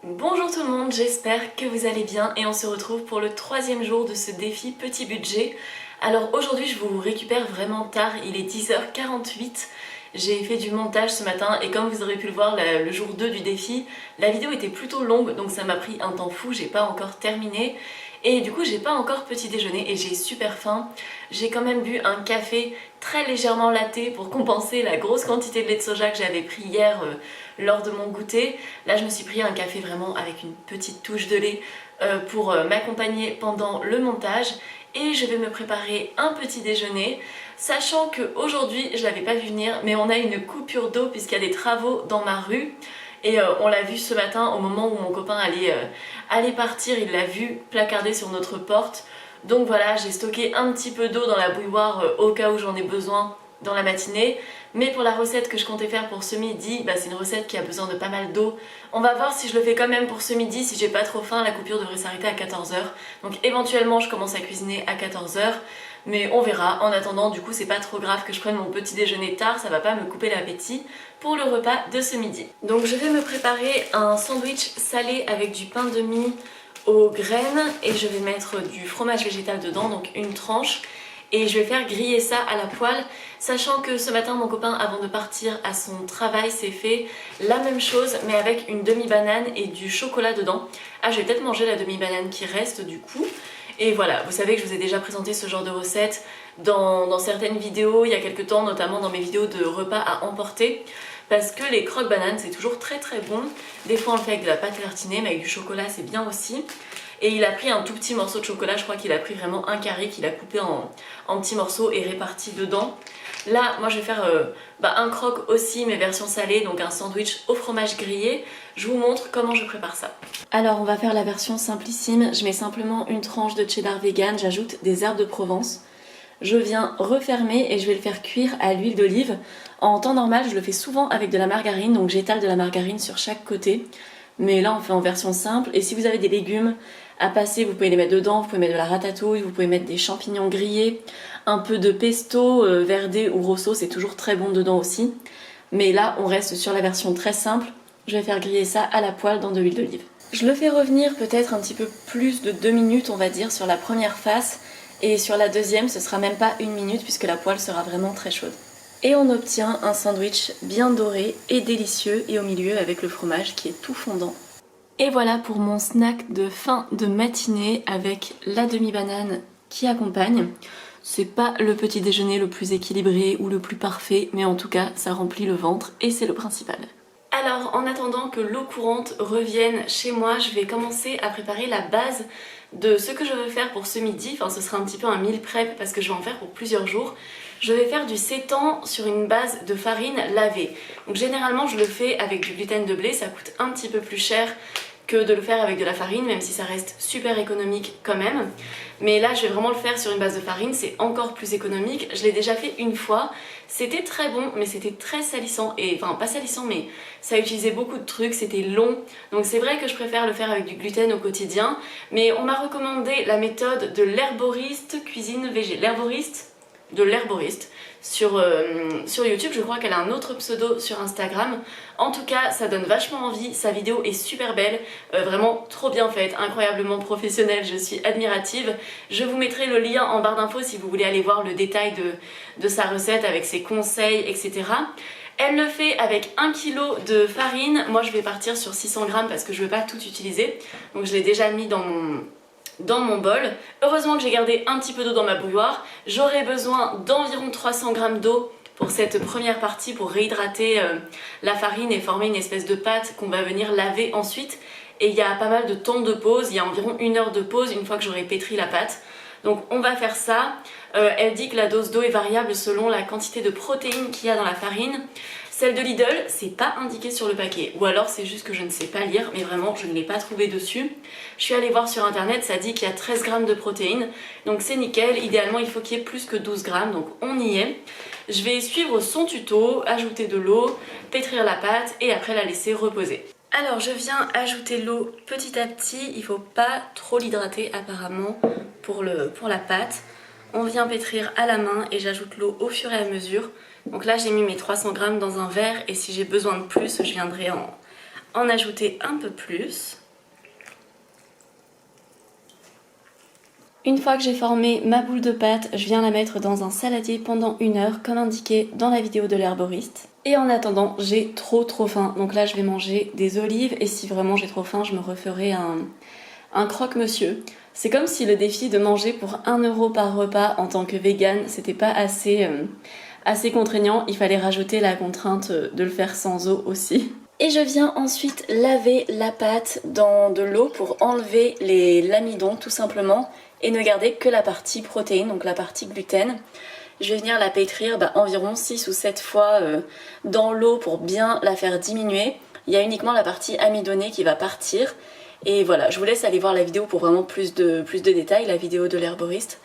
Bonjour tout le monde, j'espère que vous allez bien et on se retrouve pour le troisième jour de ce défi petit budget. Alors aujourd'hui je vous récupère vraiment tard, il est 10h48. J'ai fait du montage ce matin et comme vous aurez pu le voir le jour 2 du défi, la vidéo était plutôt longue donc ça m'a pris un temps fou, j'ai pas encore terminé. Et du coup j'ai pas encore petit déjeuner et j'ai super faim. J'ai quand même bu un café très légèrement latte pour compenser la grosse quantité de lait de soja que j'avais pris hier lors de mon goûter. Là je me suis pris un café vraiment avec une petite touche de lait pour m'accompagner pendant le montage. Et je vais me préparer un petit déjeuner, sachant qu'aujourd'hui je l'avais pas vu venir, mais on a une coupure d'eau puisqu'il y a des travaux dans ma rue. Et on l'a vu ce matin au moment où mon copain allait partir, il l'a vu placardé sur notre porte. Donc voilà, j'ai stocké un petit peu d'eau dans la bouilloire au cas où j'en ai besoin dans la matinée. Mais pour la recette que je comptais faire pour ce midi, c'est une recette qui a besoin de pas mal d'eau. On va voir si je le fais quand même pour ce midi, si j'ai pas trop faim, la coupure devrait s'arrêter à 14h. Donc éventuellement je commence à cuisiner à 14h. Mais on verra, en attendant du coup c'est pas trop grave que je prenne mon petit déjeuner tard, ça va pas me couper l'appétit pour le repas de ce midi. Donc je vais me préparer un sandwich salé avec du pain de mie aux graines et je vais mettre du fromage végétal dedans, donc une tranche. Et je vais faire griller ça à la poêle, sachant que ce matin mon copain avant de partir à son travail s'est fait la même chose mais avec une demi-banane et du chocolat dedans. Ah, je vais peut-être manger la demi-banane qui reste du coup. Et voilà, vous savez que je vous ai déjà présenté ce genre de recette dans certaines vidéos il y a quelques temps, notamment dans mes vidéos de repas à emporter. Parce que les croque-bananes c'est toujours très bon. Des fois on le fait avec de la pâte à tartiner mais avec du chocolat c'est bien aussi. Et il a pris un tout petit morceau de chocolat, je crois qu'il a pris vraiment un carré qu'il a coupé en petits morceaux et réparti dedans. Là, moi je vais faire un croque aussi, mais version salée, donc un sandwich au fromage grillé. Je vous montre comment je prépare ça. Alors on va faire la version simplissime, je mets simplement une tranche de cheddar vegan, j'ajoute des herbes de Provence. Je viens refermer et je vais le faire cuire à l'huile d'olive. En temps normal, je le fais souvent avec de la margarine, donc j'étale de la margarine sur chaque côté. Mais là on fait en version simple et si vous avez des légumes à passer, vous pouvez les mettre dedans, vous pouvez mettre de la ratatouille, vous pouvez mettre des champignons grillés, un peu de pesto, verdé ou rosso, c'est toujours très bon dedans aussi. Mais là on reste sur la version très simple, je vais faire griller ça à la poêle dans de l'huile d'olive. Je le fais revenir peut-être un petit peu plus de 2 minutes on va dire sur la première face et sur la deuxième ce sera même pas 1 minute puisque la poêle sera vraiment très chaude. Et on obtient un sandwich bien doré et délicieux et au milieu avec le fromage qui est tout fondant. Et voilà pour mon snack de fin de matinée avec la demi-banane qui accompagne. C'est pas le petit déjeuner le plus équilibré ou le plus parfait, mais en tout cas ça remplit le ventre et c'est le principal. Alors en attendant que l'eau courante revienne chez moi, je vais commencer à préparer la base de ce que je veux faire pour ce midi. Enfin ce sera un petit peu un meal prep parce que je vais en faire pour plusieurs jours. Je vais faire du sétan sur une base de farine lavée. Donc généralement je le fais avec du gluten de blé, ça coûte un petit peu plus cher que de le faire avec de la farine, même si ça reste super économique quand même. Mais là je vais vraiment le faire sur une base de farine, c'est encore plus économique. Je l'ai déjà fait une fois, c'était très bon mais c'était très salissant, et enfin pas salissant mais ça utilisait beaucoup de trucs, c'était long. Donc c'est vrai que je préfère le faire avec du gluten au quotidien, mais on m'a recommandé la méthode de l'herboriste cuisine végé. L'herboriste sur YouTube, je crois qu'elle a un autre pseudo sur Instagram. En tout cas ça donne vachement envie, sa vidéo est super belle, vraiment trop bien faite, incroyablement professionnelle, je suis admirative. Je vous mettrai le lien en barre d'infos si vous voulez aller voir le détail de sa recette avec ses conseils, etc. Elle le fait avec 1 kg de farine, moi je vais partir sur 600 g parce que je ne veux pas tout utiliser, donc je l'ai déjà mis dans mon bol. Heureusement que j'ai gardé un petit peu d'eau dans ma bouilloire. J'aurai besoin d'environ 300 g d'eau pour cette première partie pour réhydrater la farine et former une espèce de pâte qu'on va venir laver ensuite. Et il y a pas mal de temps de pause, il y a environ 1 heure de pause une fois que j'aurai pétri la pâte. Donc on va faire ça. Elle dit que la dose d'eau est variable selon la quantité de protéines qu'il y a dans la farine. Celle de Lidl, c'est pas indiqué sur le paquet, ou alors c'est juste que je ne sais pas lire, mais vraiment je ne l'ai pas trouvé dessus. Je suis allée voir sur internet, ça dit qu'il y a 13 g de protéines, donc c'est nickel. Idéalement il faut qu'il y ait plus que 12 g, donc on y est. Je vais suivre son tuto, ajouter de l'eau, pétrir la pâte et après la laisser reposer. Alors je viens ajouter l'eau petit à petit, il faut pas trop l'hydrater apparemment pour la pâte. On vient pétrir à la main et j'ajoute l'eau au fur et à mesure. Donc là j'ai mis mes 300 g dans un verre et si j'ai besoin de plus je viendrai en ajouter un peu plus. Une fois que j'ai formé ma boule de pâte, je viens la mettre dans un saladier pendant 1 heure comme indiqué dans la vidéo de l'herboriste. Et en attendant, j'ai trop faim, donc là je vais manger des olives et si vraiment j'ai trop faim, je me referai un croque-monsieur. C'est comme si le défi de manger pour 1 euro par repas en tant que vegan, c'était pas assez contraignant, il fallait rajouter la contrainte de le faire sans eau aussi. Et je viens ensuite laver la pâte dans de l'eau pour enlever l'amidon tout simplement et ne garder que la partie protéine, donc la partie gluten. Je vais venir la pétrir environ 6 ou 7 fois dans l'eau pour bien la faire diminuer. Il y a uniquement la partie amidonnée qui va partir. Et voilà, je vous laisse aller voir la vidéo pour vraiment plus de détails, la vidéo de l'herboriste.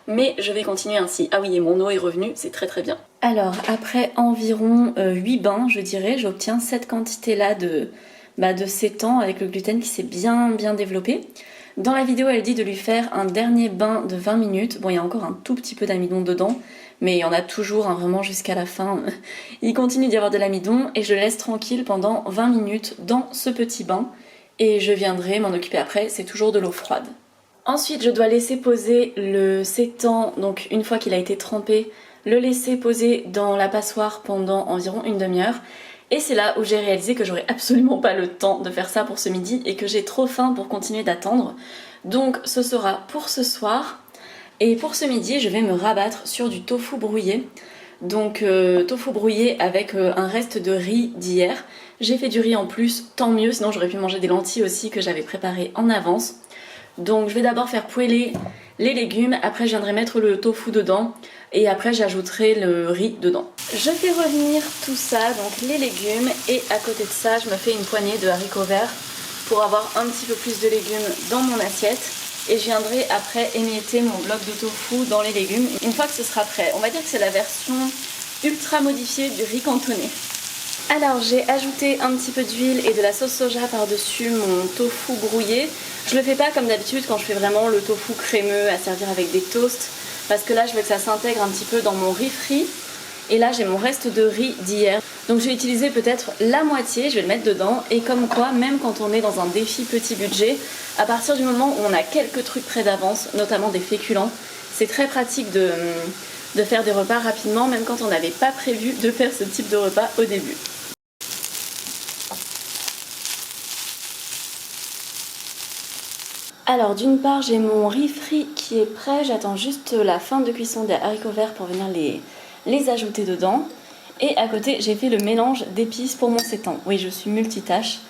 Mais je vais continuer ainsi. Ah oui, et mon eau est revenue, c'est très bien. Alors, après environ 8 bains, je dirais, j'obtiens cette quantité-là de sétan avec le gluten qui s'est bien développé. Dans la vidéo, elle dit de lui faire un dernier bain de 20 minutes. Bon, il y a encore un tout petit peu d'amidon dedans, mais il y en a toujours, vraiment jusqu'à la fin. Il continue d'y avoir de l'amidon et je le laisse tranquille pendant 20 minutes dans ce petit bain. Et je viendrai m'en occuper après, c'est toujours de l'eau froide. Ensuite, je dois laisser poser le sétan, donc une fois qu'il a été trempé, le laisser poser dans la passoire pendant environ une demi-heure. Et c'est là où j'ai réalisé que j'aurais absolument pas le temps de faire ça pour ce midi et que j'ai trop faim pour continuer d'attendre. Donc ce sera pour ce soir. Et pour ce midi, je vais me rabattre sur du tofu brouillé. Donc tofu brouillé avec un reste de riz d'hier. J'ai fait du riz en plus, tant mieux, sinon j'aurais pu manger des lentilles aussi que j'avais préparées en avance. Donc je vais d'abord faire poêler les légumes, après je viendrai mettre le tofu dedans et après j'ajouterai le riz dedans. Je fais revenir tout ça, donc les légumes, et à côté de ça je me fais une poignée de haricots verts pour avoir un petit peu plus de légumes dans mon assiette. Et je viendrai après émietter mon bloc de tofu dans les légumes une fois que ce sera prêt. On va dire que c'est la version ultra modifiée du riz cantonais. Alors j'ai ajouté un petit peu d'huile et de la sauce soja par-dessus mon tofu brouillé. Je le fais pas comme d'habitude quand je fais vraiment le tofu crémeux à servir avec des toasts, parce que là je veux que ça s'intègre un petit peu dans mon riz frit. Et là j'ai mon reste de riz d'hier. Donc je vais utiliser peut-être la moitié, je vais le mettre dedans. Et comme quoi, même quand on est dans un défi petit budget, à partir du moment où on a quelques trucs près d'avance, notamment des féculents, c'est très pratique de faire des repas rapidement, même quand on n'avait pas prévu de faire ce type de repas au début. Alors d'une part j'ai mon riz frit qui est prêt, j'attends juste la fin de cuisson des haricots verts pour venir les ajouter dedans. Et à côté j'ai fait le mélange d'épices pour mon sétan. Oui, je suis multitâche.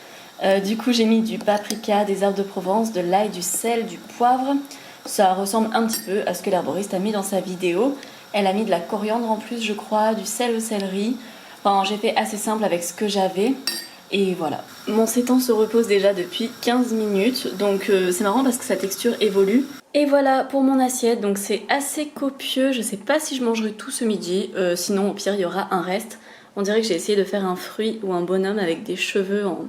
Du coup j'ai mis du paprika, des herbes de Provence, de l'ail, du sel, du poivre. Ça ressemble un petit peu à ce que l'herboriste a mis dans sa vidéo. Elle a mis de la coriandre en plus je crois, du sel au céleri. Enfin j'ai fait assez simple avec ce que j'avais. Et voilà, mon sétan se repose déjà depuis 15 minutes, donc c'est marrant parce que sa texture évolue. Et voilà pour mon assiette, donc c'est assez copieux, je sais pas si je mangerai tout ce midi, sinon au pire il y aura un reste. On dirait que j'ai essayé de faire un fruit ou un bonhomme avec des cheveux en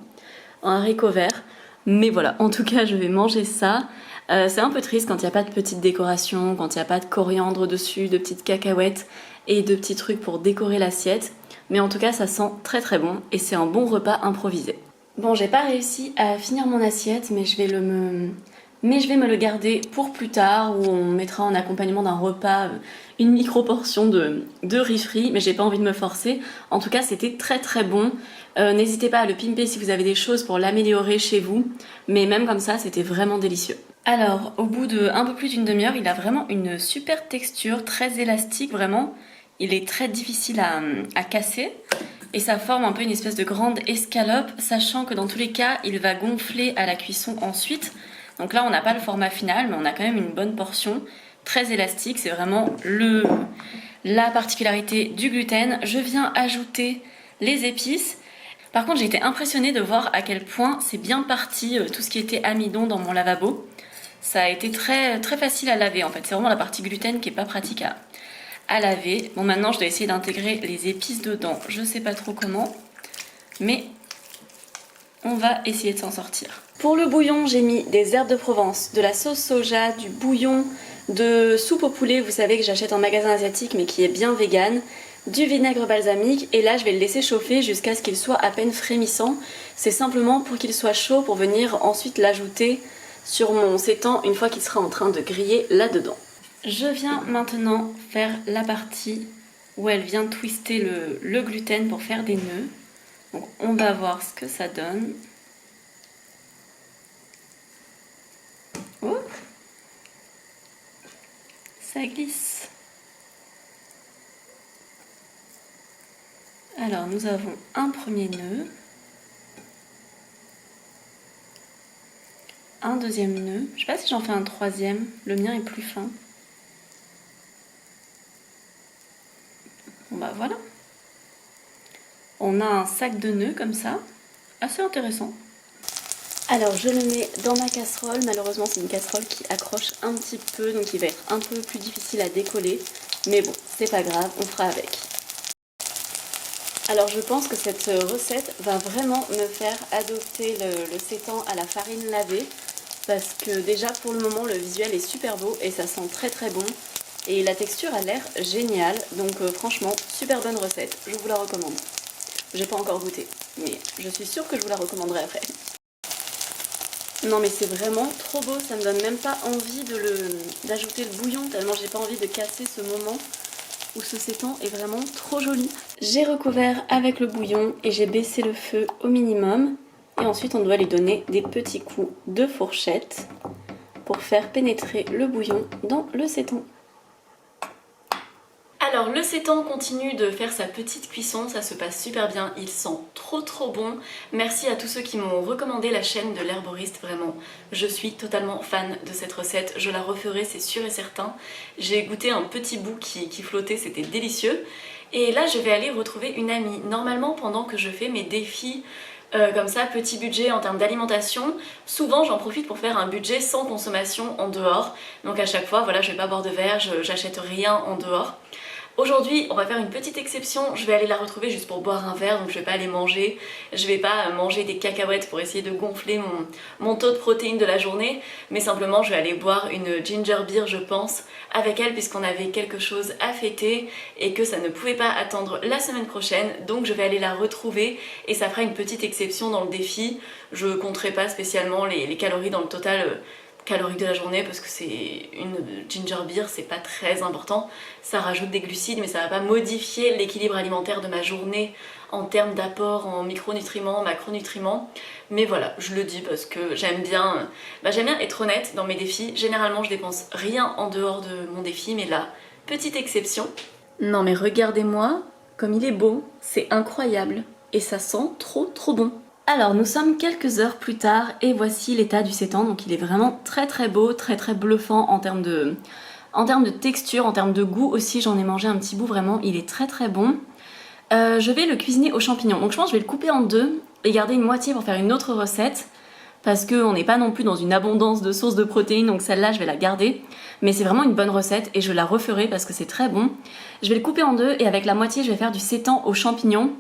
haricots verts. Mais voilà, en tout cas je vais manger ça. C'est un peu triste quand il n'y a pas de petite décoration, quand il n'y a pas de coriandre dessus, de petites cacahuètes et de petits trucs pour décorer l'assiette. Mais en tout cas ça sent très bon et c'est un bon repas improvisé. Bon, j'ai pas réussi à finir mon assiette, mais je vais me le garder pour plus tard, où on mettra en accompagnement d'un repas une micro portion de riz frit, mais j'ai pas envie de me forcer. En tout cas c'était très bon. N'hésitez pas à le pimper si vous avez des choses pour l'améliorer chez vous, mais même comme ça c'était vraiment délicieux. Alors au bout de un peu plus d'une demi-heure, il a vraiment une super texture, très élastique vraiment. Il est très difficile à casser et ça forme un peu une espèce de grande escalope, sachant que dans tous les cas il va gonfler à la cuisson ensuite. Donc là on n'a pas le format final, mais on a quand même une bonne portion, très élastique, c'est vraiment la particularité du gluten. Je viens ajouter les épices. Par contre j'ai été impressionnée de voir à quel point c'est bien parti tout ce qui était amidon dans mon lavabo. Ça a été très facile à laver en fait, c'est vraiment la partie gluten qui est pas pratique à laver. Bon, maintenant je dois essayer d'intégrer les épices dedans, je sais pas trop comment, mais on va essayer de s'en sortir. Pour le bouillon, j'ai mis des herbes de Provence, de la sauce soja, du bouillon de soupe au poulet, vous savez que j'achète en magasin asiatique mais qui est bien vegan, du vinaigre balsamique et là je vais le laisser chauffer jusqu'à ce qu'il soit à peine frémissant. C'est simplement pour qu'il soit chaud pour venir ensuite l'ajouter sur mon sétan une fois qu'il sera en train de griller là-dedans. Je viens maintenant faire la partie où elle vient twister le gluten pour faire des nœuds. Donc on va voir ce que ça donne. Oh, ça glisse. Alors nous avons un premier nœud, un deuxième nœud. Je ne sais pas si j'en fais un troisième, le mien est plus fin. Bon bah voilà. On a un sac de nœuds comme ça, assez intéressant. Alors je le mets dans ma casserole, malheureusement c'est une casserole qui accroche un petit peu, donc il va être un peu plus difficile à décoller. Mais bon, c'est pas grave, on fera avec. Alors je pense que cette recette va vraiment me faire adopter le sétan à la farine lavée. Parce que déjà pour le moment le visuel est super beau et ça sent très très bon. Et la texture a l'air géniale, donc franchement super bonne recette, je vous la recommande. J'ai pas encore goûté, mais je suis sûre que je vous la recommanderai après. Non mais c'est vraiment trop beau, ça me donne même pas envie d'ajouter le bouillon, tellement j'ai pas envie de casser ce moment où ce sétan est vraiment trop joli. J'ai recouvert avec le bouillon et j'ai baissé le feu au minimum. Et ensuite on doit lui donner des petits coups de fourchette pour faire pénétrer le bouillon dans le sétan. Alors le sétan continue de faire sa petite cuisson, ça se passe super bien, il sent trop bon. Merci à tous ceux qui m'ont recommandé la chaîne de l'herboriste, vraiment. Je suis totalement fan de cette recette, je la referai, c'est sûr et certain. J'ai goûté un petit bout qui flottait, c'était délicieux. Et là je vais aller retrouver une amie. Normalement pendant que je fais mes défis comme ça, petit budget en termes d'alimentation, souvent j'en profite pour faire un budget sans consommation en dehors. Donc à chaque fois, voilà, je vais pas boire de verre, j'achète rien en dehors. Aujourd'hui, on va faire une petite exception, je vais aller la retrouver juste pour boire un verre, donc je vais pas aller manger, je vais pas manger des cacahuètes pour essayer de gonfler mon taux de protéines de la journée, mais simplement je vais aller boire une ginger beer, je pense, avec elle puisqu'on avait quelque chose à fêter et que ça ne pouvait pas attendre la semaine prochaine, donc je vais aller la retrouver et ça fera une petite exception dans le défi. Je compterai pas spécialement les calories dans le total calorique de la journée parce que c'est une ginger beer, c'est pas très important, ça rajoute des glucides mais ça va pas modifier l'équilibre alimentaire de ma journée en termes d'apport en micronutriments, macronutriments, mais voilà, je le dis parce que j'aime bien être honnête dans mes défis. Généralement je dépense rien en dehors de mon défi, mais là, petite exception. Non mais regardez-moi comme il est beau, c'est incroyable et ça sent trop bon. Alors nous sommes quelques heures plus tard et voici l'état du sétan, donc il est vraiment très beau, très bluffant en termes de texture, en termes de goût aussi. J'en ai mangé un petit bout, vraiment il est très bon. Je vais le cuisiner aux champignons, donc je pense que je vais le couper en deux et garder une moitié pour faire une autre recette parce qu'on n'est pas non plus dans une abondance de sources de protéines, donc celle-là je vais la garder, mais c'est vraiment une bonne recette et je la referai parce que c'est très bon. Je vais le couper en deux et avec la moitié je vais faire du sétan aux champignons.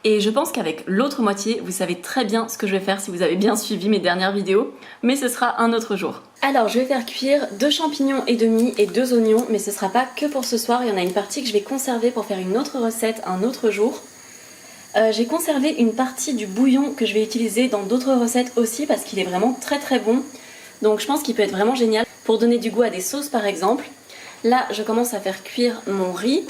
Et je pense qu'avec l'autre moitié, vous savez très bien ce que je vais faire si vous avez bien suivi mes dernières vidéos, mais ce sera un autre jour. Alors je vais faire cuire 2 champignons et demi et 2 oignons, mais ce sera pas que pour ce soir, il y en a une partie que je vais conserver pour faire une autre recette un autre jour. J'ai conservé une partie du bouillon que je vais utiliser dans d'autres recettes aussi parce qu'il est vraiment très bon. Donc je pense qu'il peut être vraiment génial pour donner du goût à des sauces par exemple. Là je commence à faire cuire mon riz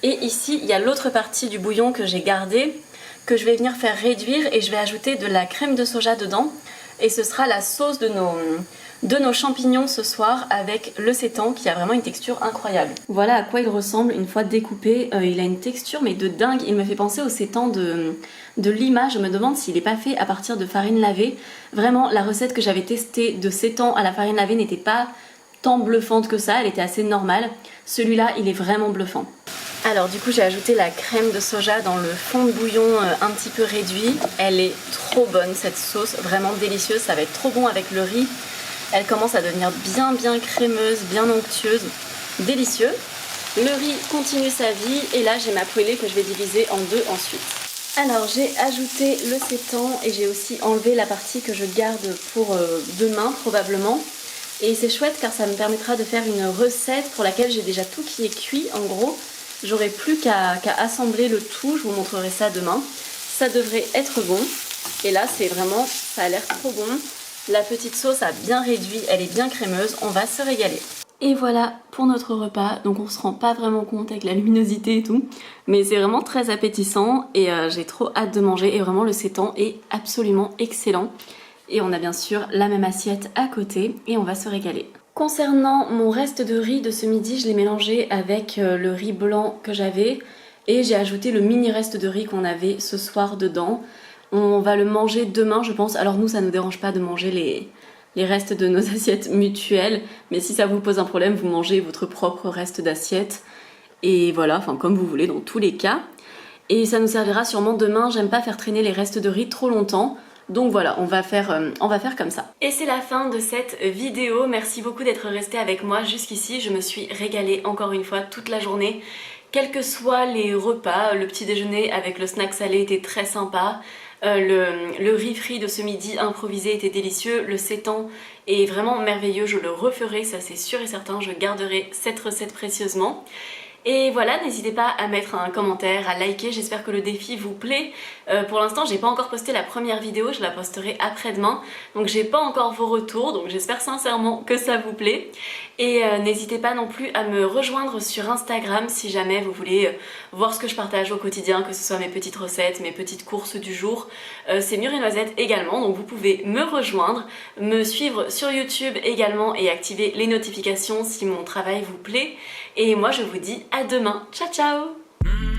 et ici il y a l'autre partie du bouillon que j'ai gardé, que je vais venir faire réduire et je vais ajouter de la crème de soja dedans et ce sera la sauce de nos champignons ce soir avec le sétan qui a vraiment une texture incroyable. Voilà à quoi il ressemble une fois découpé, il a une texture mais de dingue, il me fait penser au sétan de Lima. Je me demande s'il n'est pas fait à partir de farine lavée. Vraiment la recette que j'avais testée de sétan à la farine lavée n'était pas tant bluffante que ça, elle était assez normale. Celui-là il est vraiment bluffant. Alors du coup j'ai ajouté la crème de soja dans le fond de bouillon un petit peu réduit. Elle est trop bonne cette sauce, vraiment délicieuse, ça va être trop bon avec le riz. Elle commence à devenir bien crémeuse, bien onctueuse, délicieux. Le riz continue sa vie et là j'ai ma poêlée que je vais diviser en deux ensuite. Alors j'ai ajouté le sétan et j'ai aussi enlevé la partie que je garde pour demain probablement. Et c'est chouette car ça me permettra de faire une recette pour laquelle j'ai déjà tout qui est cuit en gros. J'aurai plus qu'à assembler le tout, je vous montrerai ça demain. Ça devrait être bon. Et là c'est vraiment, ça a l'air trop bon. La petite sauce a bien réduit, elle est bien crémeuse, on va se régaler. Et voilà pour notre repas, donc on se rend pas vraiment compte avec la luminosité et tout, mais c'est vraiment très appétissant et j'ai trop hâte de manger et vraiment le sétan est absolument excellent. Et on a bien sûr la même assiette à côté et on va se régaler. Concernant mon reste de riz de ce midi, je l'ai mélangé avec le riz blanc que j'avais et j'ai ajouté le mini reste de riz qu'on avait ce soir dedans. On va le manger demain je pense, alors nous ça ne nous dérange pas de manger les restes de nos assiettes mutuelles, mais si ça vous pose un problème, vous mangez votre propre reste d'assiette. Et voilà, enfin comme vous voulez dans tous les cas. Et ça nous servira sûrement demain, j'aime pas faire traîner les restes de riz trop longtemps. Donc voilà, on va faire comme ça. Et c'est la fin de cette vidéo, merci beaucoup d'être resté avec moi jusqu'ici, je me suis régalée encore une fois toute la journée. Quels que soient les repas, le petit déjeuner avec le snack salé était très sympa. Le riz frit de ce midi improvisé était délicieux, le sétan est vraiment merveilleux, je le referai, ça c'est sûr et certain, je garderai cette recette précieusement. Et voilà, n'hésitez pas à mettre un commentaire, à liker, j'espère que le défi vous plaît. Pour l'instant, j'ai pas encore posté la première vidéo, je la posterai après-demain. Donc j'ai pas encore vos retours, donc j'espère sincèrement que ça vous plaît. Et n'hésitez pas non plus à me rejoindre sur Instagram si jamais vous voulez voir ce que je partage au quotidien, que ce soit mes petites recettes, mes petites courses du jour. C'est Mûres et Noisettes également, donc vous pouvez me rejoindre, me suivre sur YouTube également et activer les notifications si mon travail vous plaît. Et moi je vous dis à demain, ciao ciao!